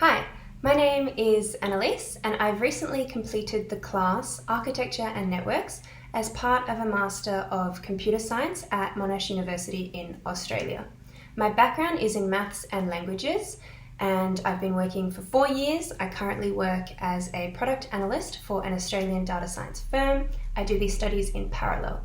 Hi, my name is Anne-Aelis and I've recently completed the class Architecture and Networks as part of a Master of Computer Science at Monash University in Australia. My background is in maths and languages and I've been working for 4 years. I currently work as a product analyst for an Australian data science firm. I do these studies in parallel.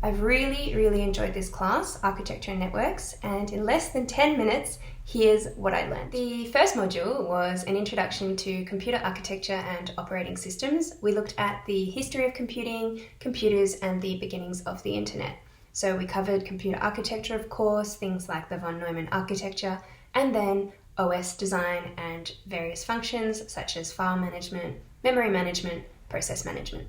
I've really enjoyed this class, Architecture and Networks, and in less than 10 minutes, here's what I learned. The first module was an introduction to computer architecture and operating systems. We looked at the history of computing, computers, and the beginnings of the internet. So we covered computer architecture, of course, things like the von Neumann architecture, and then OS design and various functions such as file management, memory management, process management.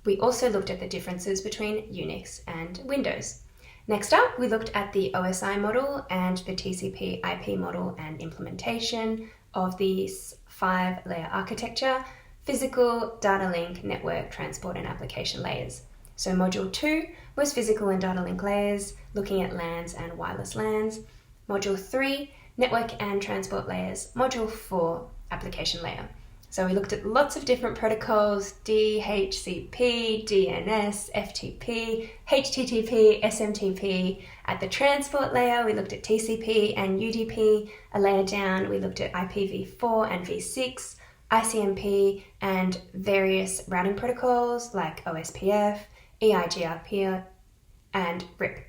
We also looked at the differences between Unix and Windows. Next up, we looked at the OSI model and the TCP/IP model and implementation of this 5-layer architecture: physical, data link, network, transport, and application layers. So Module 2 was physical and data link layers, looking at LANs and wireless LANs. Module 3, network and transport layers. Module 4, application layer. So we looked at lots of different protocols: DHCP, DNS, FTP, HTTP, SMTP. At the transport layer, we looked at TCP and UDP. A layer down, we looked at IPv4 and v6, ICMP, and various routing protocols like OSPF, EIGRP, and RIP.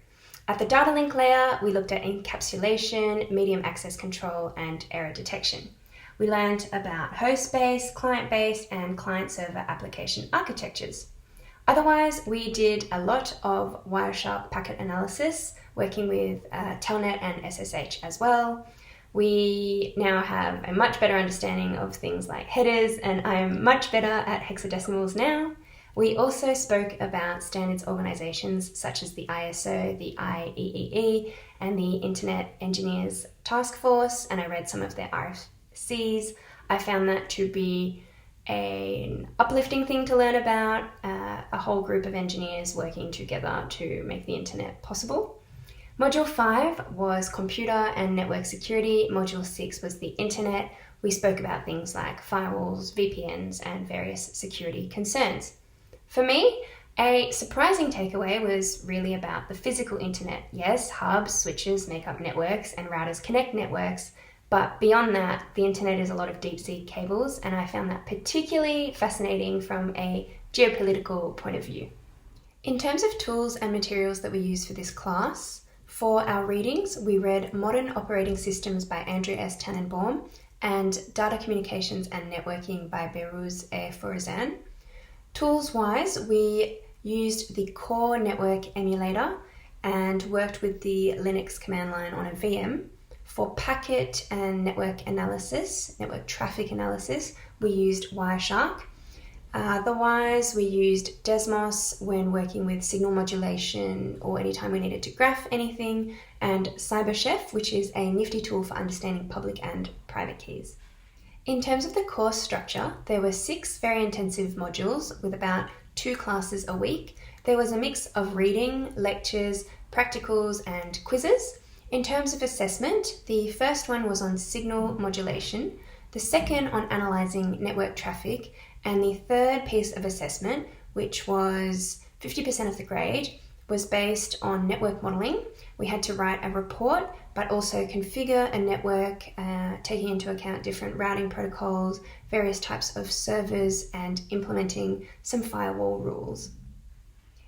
At the data link layer, we looked at encapsulation, medium access control, and error detection. We learned about host-based, client-based, and client-server application architectures. Otherwise, we did a lot of Wireshark packet analysis, working with Telnet and SSH as well. We now have a much better understanding of things like headers, and I am much better at hexadecimals now. We also spoke about standards organizations such as the ISO, the IEEE, and the Internet Engineers Task Force, and I read some of their RFCs. I found that to be an uplifting thing to learn about, a whole group of engineers working together to make the internet possible. Module 5 was computer and network security. Module 6 was the internet. We spoke about things like firewalls, VPNs, and various security concerns. For me, a surprising takeaway was really about the physical internet. Yes, hubs, switches make up networks and routers connect networks, but beyond that, the internet is a lot of deep-sea cables, and I found that particularly fascinating from a geopolitical point of view. In terms of tools and materials that we use for this class, for our readings, we read Modern Operating Systems by Andrew S. Tannenbaum and Data Communications and Networking by Behrouz E. Forzan. Tools-wise, we used the Core Network Emulator and worked with the Linux command line on a VM. For packet and network analysis, network traffic analysis, we used Wireshark. Otherwise, we used Desmos when working with signal modulation or anytime we needed to graph anything, and CyberChef, which is a nifty tool for understanding public and private keys. In terms of the course structure, there were 6 very intensive modules with about 2 classes a week. There was a mix of reading, lectures, practicals, and quizzes. In terms of assessment, the first one was on signal modulation, the second on analysing network traffic, and the third piece of assessment, which was 50% of the grade, was based on network modelling. We had to write a report, but also configure a network, taking into account different routing protocols, various types of servers, and implementing some firewall rules.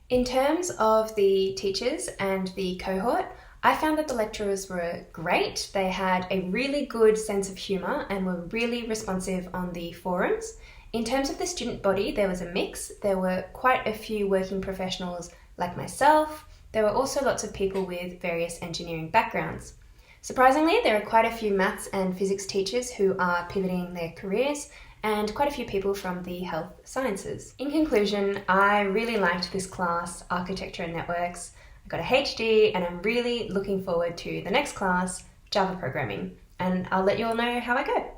In terms of the teachers and the cohort, I found that the lecturers were great. They had a really good sense of humour and were really responsive on the forums. In terms of the student body, there was a mix. There were quite a few working professionals like myself. There were also lots of people with various engineering backgrounds. Surprisingly, there are quite a few maths and physics teachers who are pivoting their careers, and quite a few people from the health sciences. In conclusion, I really liked this class, Architecture and Networks. I got a HD, and I'm really looking forward to the next class, Java Programming, and I'll let you all know how I go.